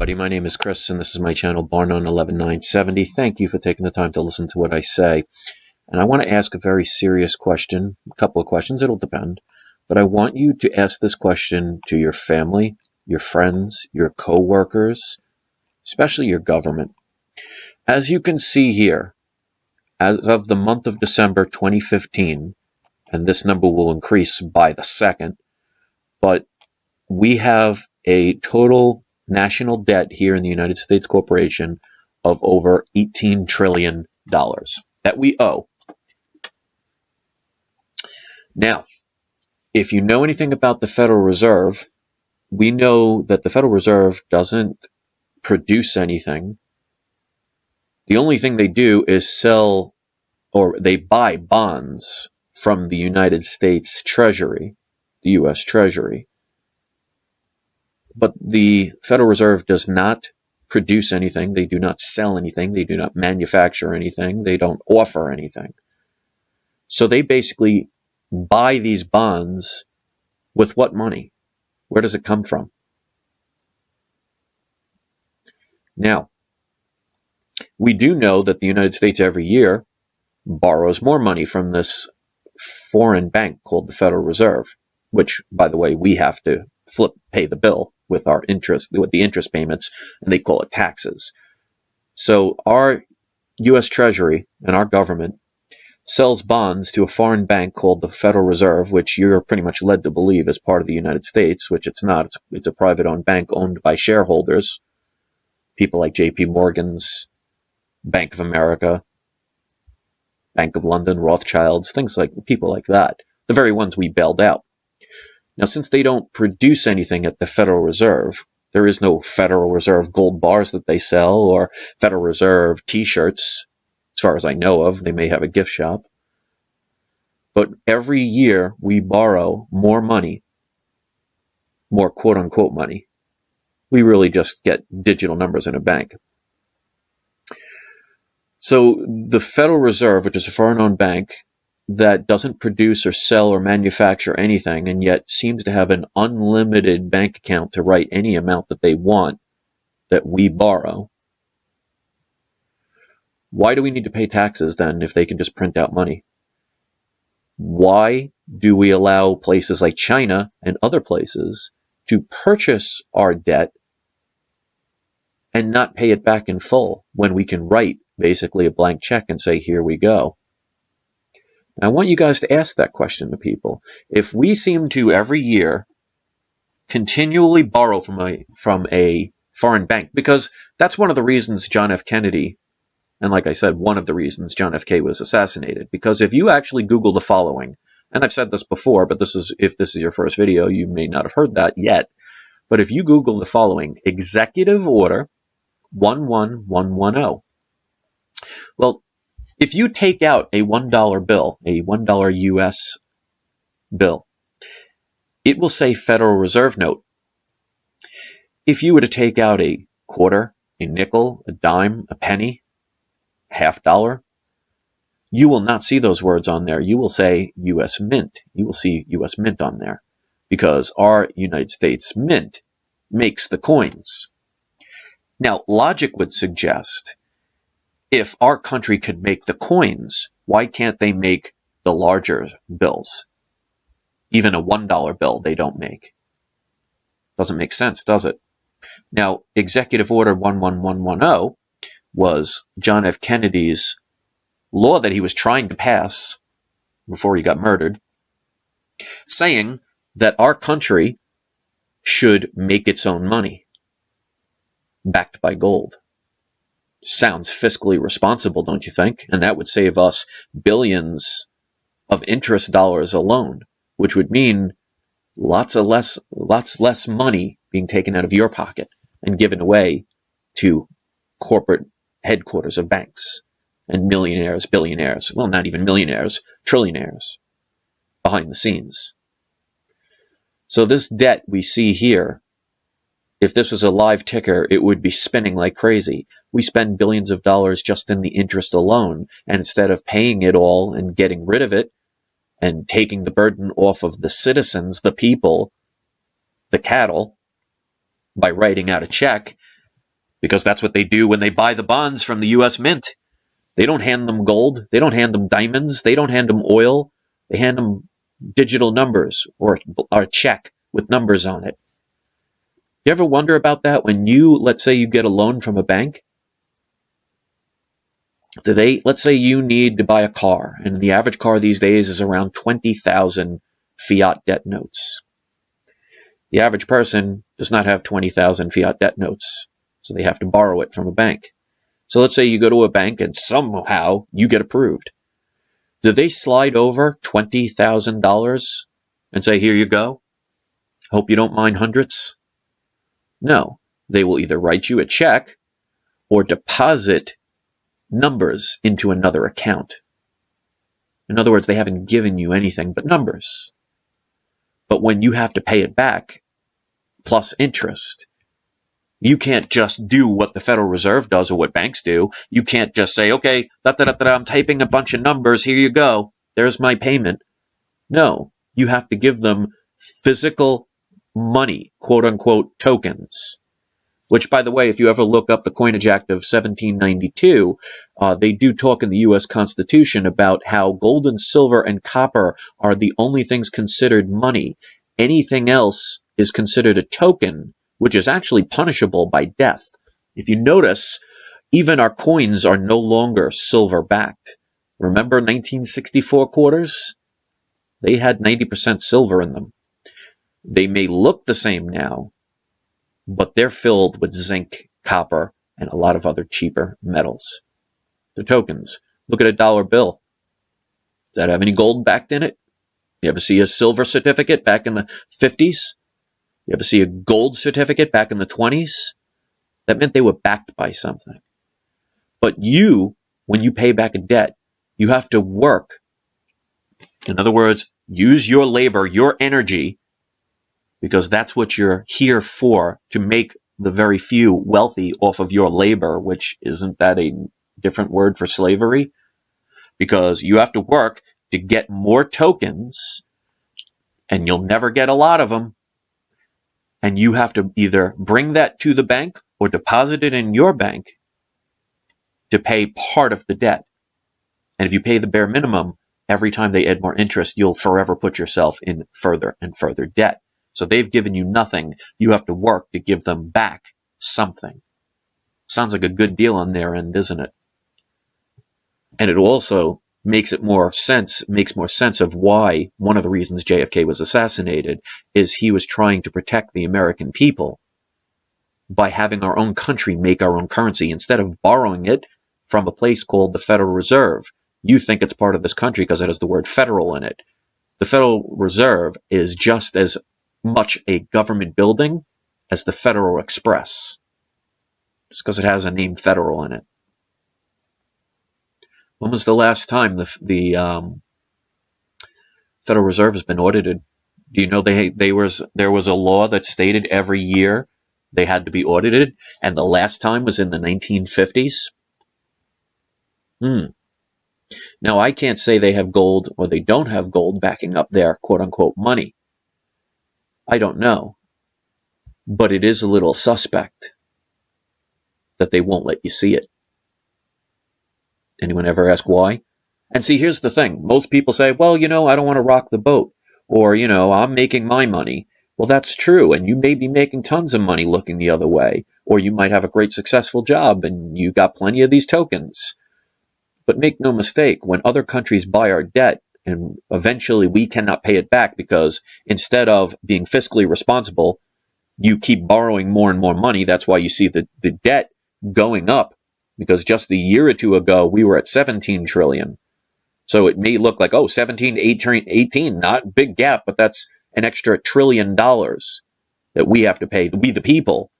everybody. My name is Chris, and this is my channel, Barnon 11970. Thank you for taking the time to listen to what I say. And I want to ask a very serious question, a couple of questions, it'll depend. But I want you to ask this question to your family, your friends, your co-workers, especially your government. As you can see here, as of the month of December 2015, and this number will increase by the second, but we have a total national debt here in the United States Corporation of over $18 trillion that we owe. Now, if you know anything about the Federal Reserve, we know that the Federal Reserve doesn't produce anything. The only thing they do is sell, or they buy bonds from the United States Treasury, the U.S. Treasury. But the Federal Reserve does not produce anything. They do not sell anything. They do not manufacture anything. They don't offer anything. So they basically buy these bonds with what money? Where does it come from? Now, we do know that the United States every year borrows more money from this foreign bank called the Federal Reserve, which, by the way, we have to pay the bill with our interest, with the interest payments, and they call it taxes. So our U.S. Treasury and our government sells bonds to a foreign bank called the Federal Reserve, which you're pretty much led to believe is part of the United States, which it's not. It's a private-owned bank owned by shareholders, people like J.P. Morgan's, Bank of America, Bank of London, Rothschilds, things like people like that, the very ones we bailed out. Now, since they don't produce anything at the Federal Reserve, there is no Federal Reserve gold bars that they sell or Federal Reserve t-shirts, as far as I know of. They may have a gift shop. But every year we borrow more money, more quote-unquote money. We really just get digital numbers in a bank. So the Federal Reserve, which is a foreign-owned bank that doesn't produce or sell or manufacture anything, and yet seems to have an unlimited bank account to write any amount that they want that we borrow. Why do we need to pay taxes then if they can just print out money? Why do we allow places like China and other places to purchase our debt and not pay it back in full when we can write basically a blank check and say, here we go? I want you guys to ask that question to people. If we seem to every year continually borrow from a foreign bank, because that's one of the reasons John F. Kennedy, and like I said, one of the reasons John F. K. was assassinated, because if you actually Google the following, and I've said this before, but if this is your first video, you may not have heard that yet, but if you Google the following, Executive Order 11110, well, if you take out a $1 bill, a $1 U.S. bill, it will say Federal Reserve note. If you were to take out a quarter, a nickel, a dime, a penny, $50, you will not see those words on there. You will say U.S. Mint. You will see U.S. Mint on there because our United States Mint makes the coins. Now, logic would suggest if our country could make the coins, why can't they make the larger bills? Even a $1 bill they don't make. Doesn't make sense, does it? Now, Executive Order 11110 was John F. Kennedy's law that he was trying to pass before he got murdered, saying that our country should make its own money, backed by gold. Sounds fiscally responsible, don't you think? And that would save us billions of interest dollars alone, which would mean lots less money being taken out of your pocket and given away to corporate headquarters of banks and millionaires, billionaires, well, not even millionaires, trillionaires behind the scenes. So this debt we see here, if this was a live ticker, it would be spinning like crazy. We spend billions of dollars just in the interest alone, and instead of paying it all and getting rid of it and taking the burden off of the citizens, the people, the cattle, by writing out a check, because that's what they do when they buy the bonds from the U.S. Mint. They don't hand them gold. They don't hand them diamonds. They don't hand them oil. They hand them digital numbers or a check with numbers on it. You ever wonder about that when let's say you get a loan from a bank? Let's say you need to buy a car, and the average car these days is around 20,000 fiat debt notes. The average person does not have 20,000 fiat debt notes, so they have to borrow it from a bank. So let's say you go to a bank and somehow you get approved. Do they slide over $20,000 and say, here you go? Hope you don't mind hundreds? No, they will either write you a check or deposit numbers into another account. In other words, they haven't given you anything but numbers. But when you have to pay it back, plus interest, you can't just do what the Federal Reserve does or what banks do. You can't just say, okay, I'm typing a bunch of numbers, here you go, there's my payment. No, you have to give them physical money, quote unquote tokens. Which, by the way, if you ever look up the Coinage Act of 1792, they do talk in the U.S. Constitution about how gold and silver and copper are the only things considered money. Anything else is considered a token, which is actually punishable by death. If you notice, even our coins are no longer silver-backed. Remember 1964 quarters? They had 90% silver in them. They may look the same now, but they're filled with zinc, copper, and a lot of other cheaper metals. They're tokens. Look at a dollar bill. Does that have any gold backed in it? You ever see a silver certificate back in the 50s? You ever see a gold certificate back in the 20s? That meant they were backed by something. But when you pay back a debt, you have to work. In other words, use your labor, your energy, because that's what you're here for, to make the very few wealthy off of your labor, which isn't that a different word for slavery? Because you have to work to get more tokens, and you'll never get a lot of them. And you have to either bring that to the bank or deposit it in your bank to pay part of the debt. And if you pay the bare minimum, every time they add more interest, you'll forever put yourself in further and further debt. So they've given you nothing. You have to work to give them back something. Sounds like a good deal on their end, isn't it? And it also makes more sense of why one of the reasons JFK was assassinated is he was trying to protect the American people by having our own country make our own currency instead of borrowing it from a place called the Federal Reserve. You think it's part of this country because it has the word federal in it. The Federal Reserve is just as much a government building as the Federal Express, just because it has a name federal in it. When was the last time the Federal Reserve has been audited? Do you know there was a law that stated every year they had to be audited, and the last time was in the 1950s? Now, I can't say they have gold or they don't have gold backing up their quote-unquote money. I don't know. But it is a little suspect that they won't let you see it. Anyone ever ask why? And see, here's the thing. Most people say, well, I don't want to rock the boat. Or, I'm making my money. Well, that's true. And you may be making tons of money looking the other way. Or you might have a great successful job and you got plenty of these tokens. But make no mistake, when other countries buy our debt and eventually we cannot pay it back because instead of being fiscally responsible, you keep borrowing more and more money. That's why you see the debt going up, because just a year or two ago, we were at 17 trillion. So it may look like, 17, 18, not a big gap, but that's an extra $1 trillion that we have to pay. We, the people,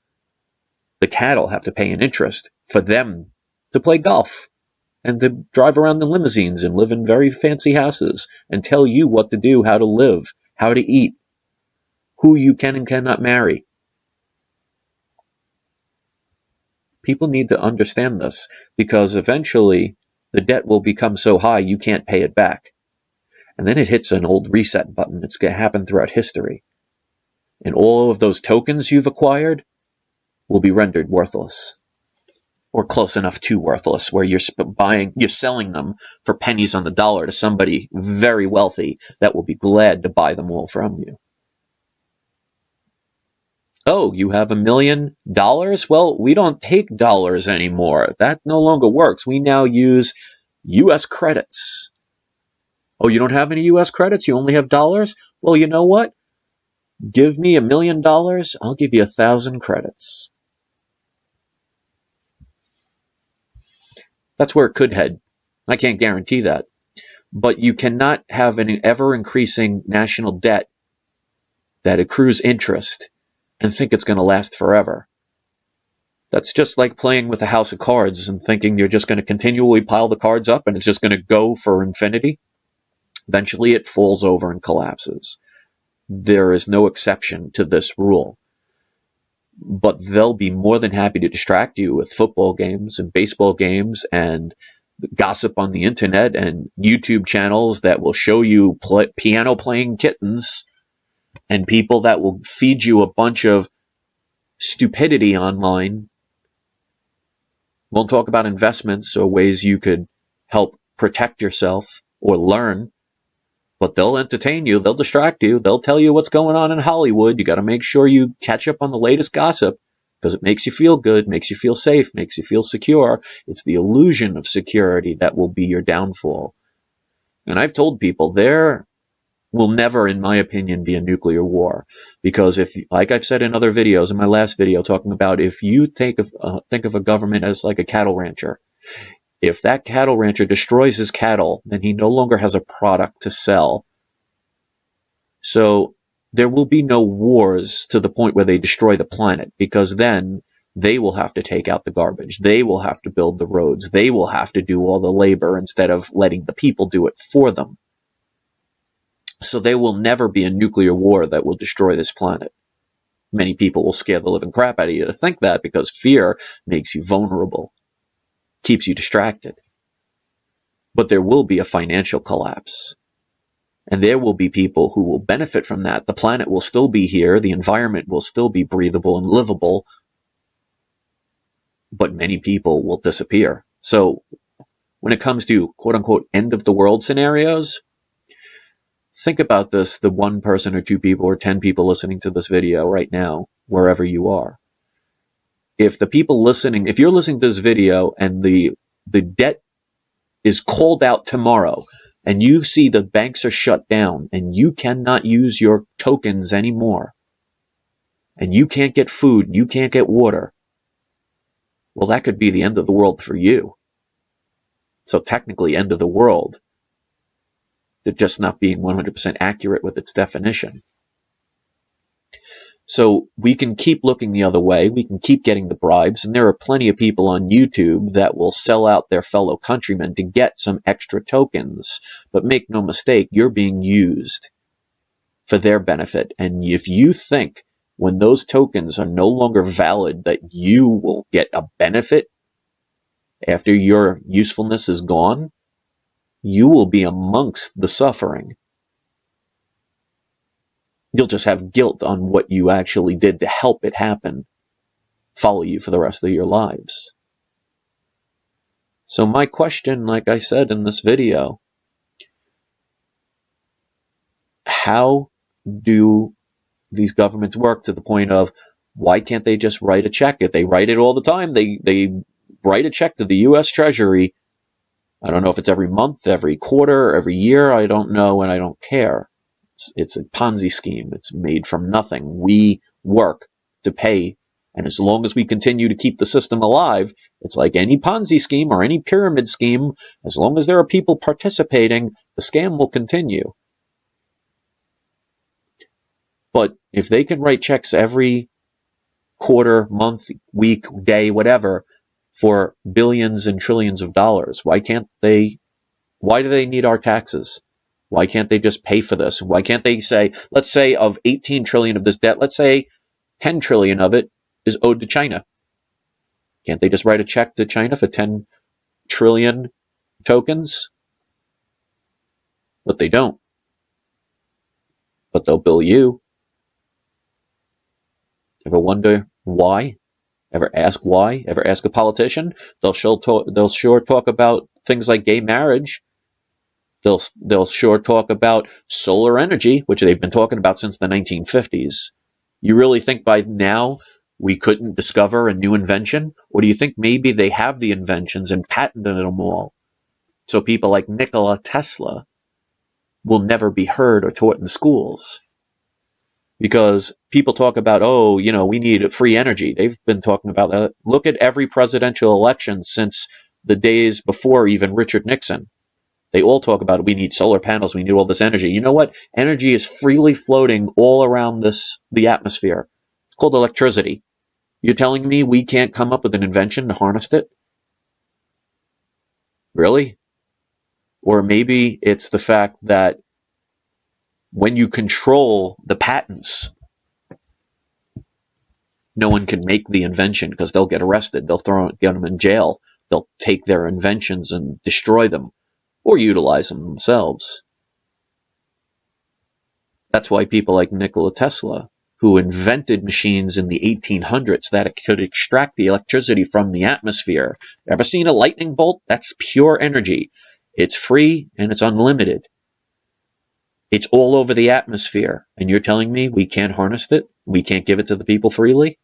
the cattle, have to pay in interest for them to play golf and to drive around in limousines and live in very fancy houses and tell you what to do, how to live, how to eat, who you can and cannot marry. People need to understand this, because eventually the debt will become so high you can't pay it back. And then it hits an old reset button. It's going to happen throughout history. And all of those tokens you've acquired will be rendered worthless. or close enough to worthless, where you're selling them for pennies on the dollar to somebody very wealthy that will be glad to buy them all from you. Oh, you have $1 million? Well, we don't take dollars anymore. That no longer works. We now use U.S. credits. Oh, you don't have any U.S. credits? You only have dollars? Well, you know what? Give me $1 million, I'll give you 1,000 credits. That's where it could head. I can't guarantee that. But you cannot have an ever-increasing national debt that accrues interest and think it's going to last forever. That's just like playing with a house of cards and thinking you're just going to continually pile the cards up and it's just going to go for infinity. Eventually it falls over and collapses. There is no exception to this rule. But they'll be more than happy to distract you with football games and baseball games and gossip on the internet and YouTube channels that will show you piano playing kittens and people that will feed you a bunch of stupidity online. Won't talk about investments or ways you could help protect yourself or learn, but they'll entertain you, they'll distract you, they'll tell you what's going on in Hollywood. You got to make sure you catch up on the latest gossip because it makes you feel good, makes you feel safe, makes you feel secure. It's the illusion of security that will be your downfall. And I've told people there will never, in my opinion, be a nuclear war. Because if, like I've said in other videos, in my last video talking about if you think of a government as like a cattle rancher, if that cattle rancher destroys his cattle, then he no longer has a product to sell. So there will be no wars to the point where they destroy the planet, because then they will have to take out the garbage. They will have to build the roads. They will have to do all the labor instead of letting the people do it for them. So there will never be a nuclear war that will destroy this planet. Many people will scare the living crap out of you to think that, because fear makes you vulnerable, keeps you distracted. But there will be a financial collapse. And there will be people who will benefit from that. The planet will still be here. The environment will still be breathable and livable. But many people will disappear. So when it comes to quote-unquote end of the world scenarios, think about this, the 1 person or 2 people or 10 people listening to this video right now, wherever you are. If you're listening to this video and the debt is called out tomorrow and you see the banks are shut down and you cannot use your tokens anymore and you can't get food, you can't get water, well, that could be the end of the world for you. So technically end of the world. They're just not being 100% accurate with its definition. So we can keep looking the other way. We can keep getting the bribes. And there are plenty of people on YouTube that will sell out their fellow countrymen to get some extra tokens. But make no mistake, you're being used for their benefit. And if you think when those tokens are no longer valid that you will get a benefit after your usefulness is gone, you will be amongst the suffering. You'll just have guilt on what you actually did to help it happen follow you for the rest of your lives. So my question, like I said in this video, how do these governments work to the point of why can't they just write a check? If they write it all the time, they write a check to the U.S. Treasury. I don't know if it's every month, every quarter, every year. I don't know, and I don't care. It's a Ponzi scheme. It's made from nothing. We work to pay, and as long as we continue to keep the system alive, it's like any Ponzi scheme or any pyramid scheme. As long as there are people participating, the scam will continue. But if they can write checks every quarter, month, week, day, whatever, for billions and trillions of dollars, why do they need our taxes? Why can't they just pay for this? Why can't they say, let's say of 18 trillion of this debt, let's say 10 trillion of it is owed to China. Can't they just write a check to China for 10 trillion tokens? But they don't. But they'll bill you. Ever wonder why? Ever ask why? Ever ask a politician? They'll sure talk about things like gay marriage. They'll sure talk about solar energy, which they've been talking about since the 1950s. You really think by now we couldn't discover a new invention? Or do you think maybe they have the inventions and patented them all? So people like Nikola Tesla will never be heard or taught in schools. Because people talk about, we need free energy. They've been talking about that. Look at every presidential election since the days before even Richard Nixon. They all talk about we need solar panels, we need all this energy. You know what? Energy is freely floating all around the atmosphere. It's called electricity. You're telling me we can't come up with an invention to harness it? Really? Or maybe it's the fact that when you control the patents, no one can make the invention because they'll get arrested. They'll get them in jail. They'll take their inventions and destroy them or utilize them themselves. That's why people like Nikola Tesla, who invented machines in the 1800s that could extract the electricity from the atmosphere. Ever seen a lightning bolt? That's pure energy. It's free and it's unlimited. It's all over the atmosphere. And you're telling me we can't harness it? We can't give it to the people freely?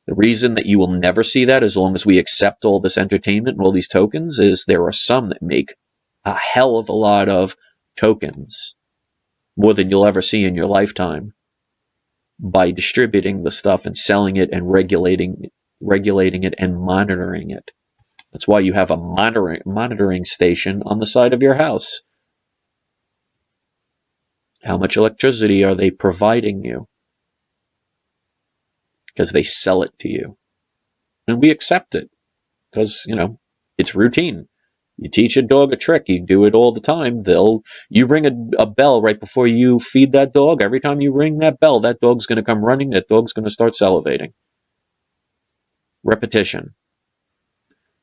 The reason that you will never see that as long as we accept all this entertainment and all these tokens is there are some that make a hell of a lot of tokens, more than you'll ever see in your lifetime, by distributing the stuff and selling it and regulating it and monitoring it. That's why you have a monitoring station on the side of your house. How much electricity are they providing you? Because they sell it to you. And we accept it because, it's routine. You teach a dog a trick, you do it all the time. You ring a bell right before you feed that dog. Every time you ring that bell, that dog's going to come running, that dog's going to start salivating. Repetition.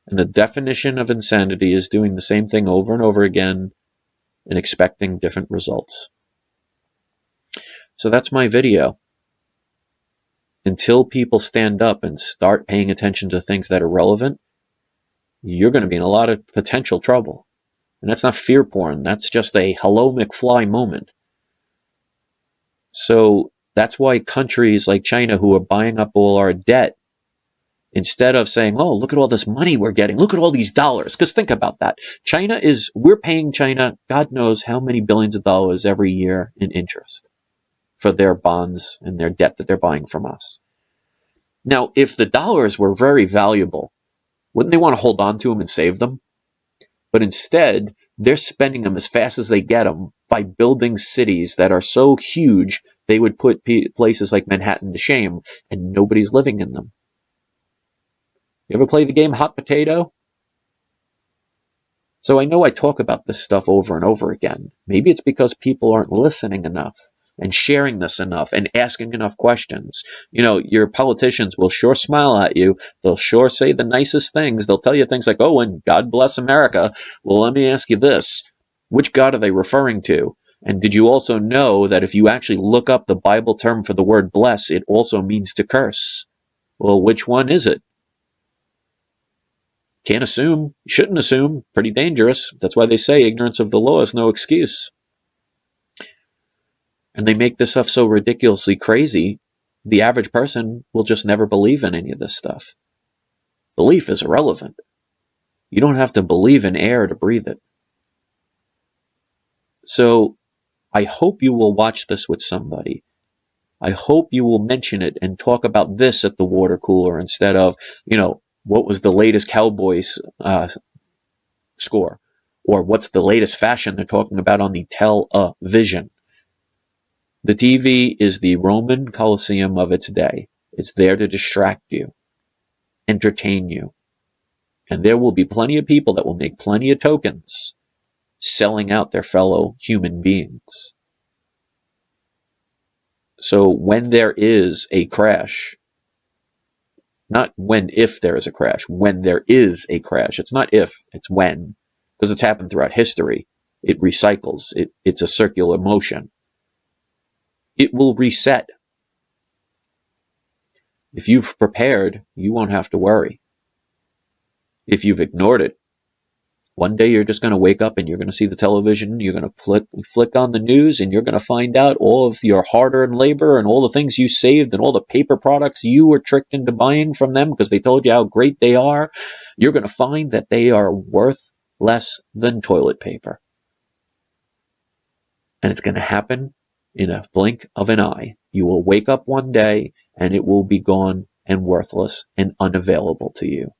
And the definition of insanity is doing the same thing over and over again and expecting different results. So that's my video. Until people stand up and start paying attention to things that are relevant, you're going to be in a lot of potential trouble. And that's not fear porn. That's just a hello McFly moment. So that's why countries like China, who are buying up all our debt, instead of saying, oh, look at all this money we're getting, look at all these dollars. Because think about that. We're paying China God knows how many billions of dollars every year in interest for their bonds and their debt that they're buying from us. Now, if the dollars were very valuable, wouldn't they want to hold on to them and save them? But instead, they're spending them as fast as they get them by building cities that are so huge they would put places like Manhattan to shame, and nobody's living in them. You ever play the game Hot Potato? So I know I talk about this stuff over and over again. Maybe it's because people aren't listening enough and sharing this enough and asking enough questions. Your politicians will sure smile at you. They'll sure say the nicest things. They'll tell you things like, oh, and God bless America. Well, let me ask you this. Which God are they referring to? And did you also know that if you actually look up the Bible term for the word bless, it also means to curse? Well, which one is it? Can't assume. Shouldn't assume. Pretty dangerous. That's why they say ignorance of the law is no excuse. And they make this stuff so ridiculously crazy, the average person will just never believe in any of this stuff. Belief is irrelevant. You don't have to believe in air to breathe it. So I hope you will watch this with somebody. I hope you will mention it and talk about this at the water cooler instead of, what was the latest Cowboys score? Or what's the latest fashion they're talking about on the television? The TV is the Roman Colosseum of its day. It's there to distract you, entertain you. And there will be plenty of people that will make plenty of tokens selling out their fellow human beings. So when there is a crash, not if there is a crash, when there is a crash, it's not if, it's when, because it's happened throughout history. It recycles. It's a circular motion. It will reset. If you've prepared, you won't have to worry. If you've ignored it, one day you're just going to wake up and you're going to see the television, you're going to flick on the news, and you're going to find out all of your hard-earned labor and all the things you saved and all the paper products you were tricked into buying from them because they told you how great they are. You're going to find that they are worth less than toilet paper. And it's going to happen in a blink of an eye. You will wake up one day and it will be gone and worthless and unavailable to you.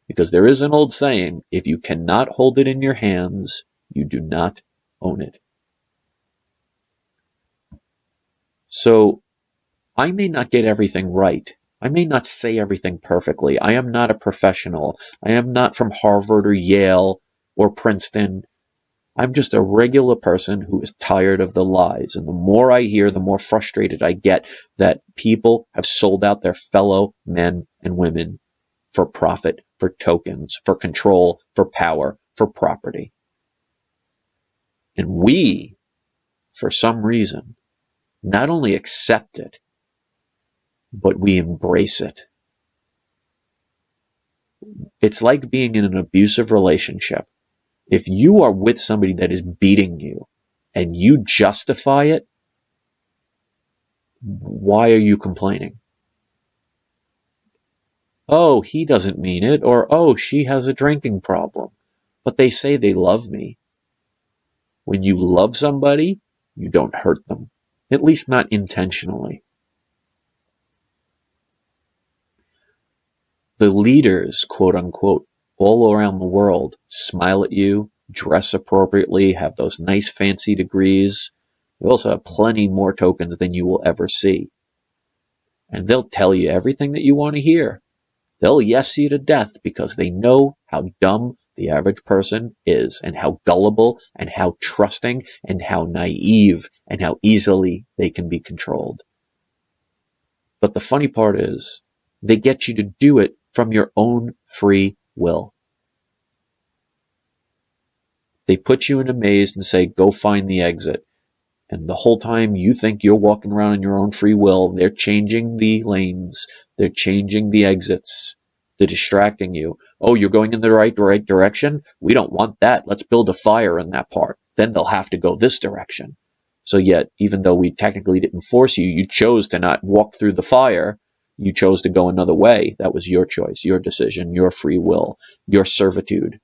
Because there is an old saying, if you cannot hold it in your hands, you do not own it. So I may not get everything right. I may not say everything perfectly. I am not a professional. I am not from Harvard or Yale or Princeton. I'm just a regular person who is tired of the lies. And the more I hear, the more frustrated I get that people have sold out their fellow men and women for profit, for tokens, for control, for power, for property. And we, for some reason, not only accept it, but we embrace it. It's like being in an abusive relationship. If you are with somebody that is beating you and you justify it, why are you complaining? Oh, he doesn't mean it, or oh, she has a drinking problem, but they say they love me. When you love somebody, you don't hurt them, at least not intentionally. The leaders, quote unquote, all around the world smile at you, dress appropriately, have those nice fancy degrees. They also have plenty more tokens than you will ever see. And they'll tell you everything that you want to hear. They'll yes you to death because they know how dumb the average person is and how gullible and how trusting and how naive and how easily they can be controlled. But the funny part is they get you to do it from your own free will. They put you in a maze and say, go find the exit. And the whole time you think you're walking around in your own free will, they're changing the lanes. They're changing the exits. They're distracting you. Oh, you're going in the right direction? We don't want that. Let's build a fire in that part. Then they'll have to go this direction. So yet, even though we technically didn't force you, you chose to not walk through the fire. You chose to go another way. That was your choice, your decision, your free will, your servitude.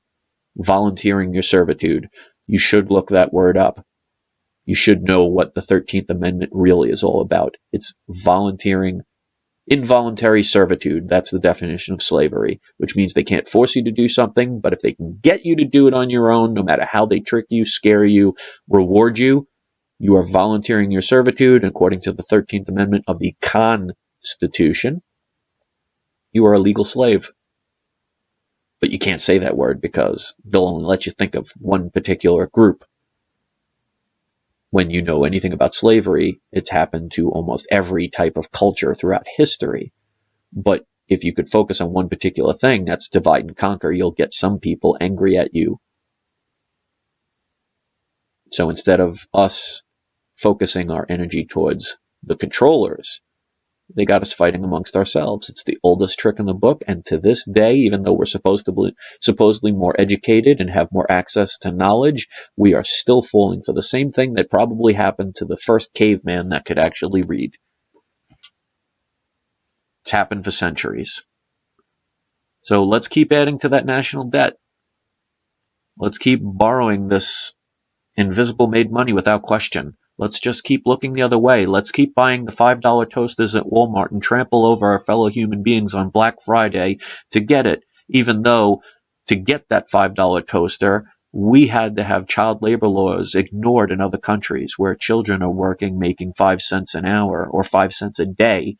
Volunteering your servitude. You should look that word up. You should know what the 13th Amendment really is all about. It's volunteering, involuntary servitude. That's the definition of slavery, which means they can't force you to do something, but if they can get you to do it on your own, no matter how they trick you, scare you, reward you, you are volunteering your servitude. And according to the 13th Amendment of the Constitution, you are a legal slave. But you can't say that word because they'll only let you think of one particular group. When you know anything about slavery, it's happened to almost every type of culture throughout history. But if you could focus on one particular thing, that's divide and conquer, you'll get some people angry at you. So instead of us focusing our energy towards the controllers, they got us fighting amongst ourselves. It's the oldest trick in the book, and to this day, even though we're supposedly more educated and have more access to knowledge, we are still falling for the same thing that probably happened to the first caveman that could actually read. It's happened for centuries. So let's keep adding to that national debt. Let's keep borrowing this invisible made money without question. Let's just keep looking the other way. Let's keep buying the $5 toasters at Walmart and trample over our fellow human beings on Black Friday to get it, even though to get that $5 toaster, we had to have child labor laws ignored in other countries where children are working, making 5 cents an hour or 5 cents a day.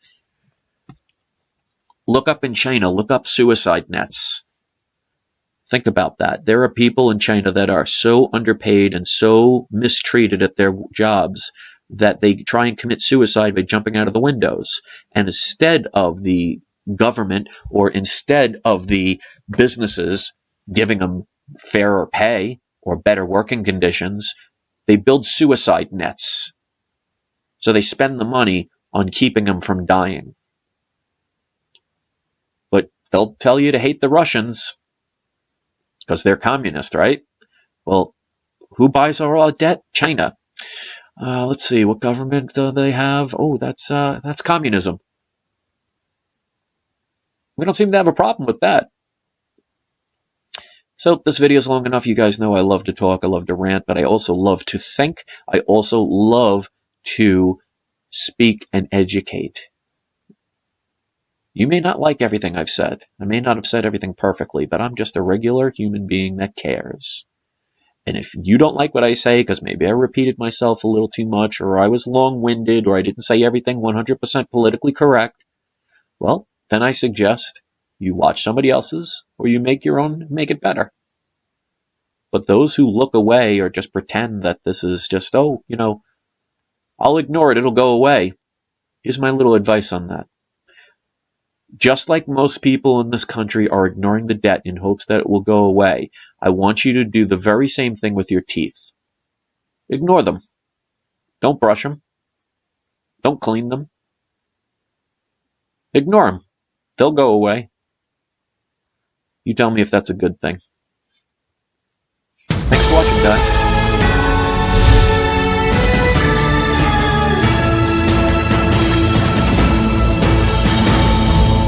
Look up in China, look up suicide nets. Think about that. There are people in China that are so underpaid and so mistreated at their jobs that they try and commit suicide by jumping out of the windows. And instead of the government or instead of the businesses giving them fairer pay or better working conditions, they build suicide nets. So they spend the money on keeping them from dying. They'll tell you to hate the Russians because they're communist, right? Well, who buys our debt? China. Let's see, what government do they have? Oh, that's communism. We don't seem to have a problem with that. So this video is long enough. You guys know I love to talk, I love to rant, but I also love to think. I also love to speak and educate. You may not like everything I've said. I may not have said everything perfectly, but I'm just a regular human being that cares. And if you don't like what I say, because maybe I repeated myself a little too much, or I was long-winded, or I didn't say everything 100% politically correct, well, then I suggest you watch somebody else's, or you make your own, make it better. But those who look away or just pretend that this is just, oh, you know, I'll ignore it, it'll go away. Here's my little advice on that. Just like most people in this country are ignoring the debt in hopes that it will go away, I want you to do the very same thing with your teeth. Ignore them. Don't brush them. Don't clean them. Ignore them. They'll go away. You tell me if that's a good thing. Thanks for watching, guys.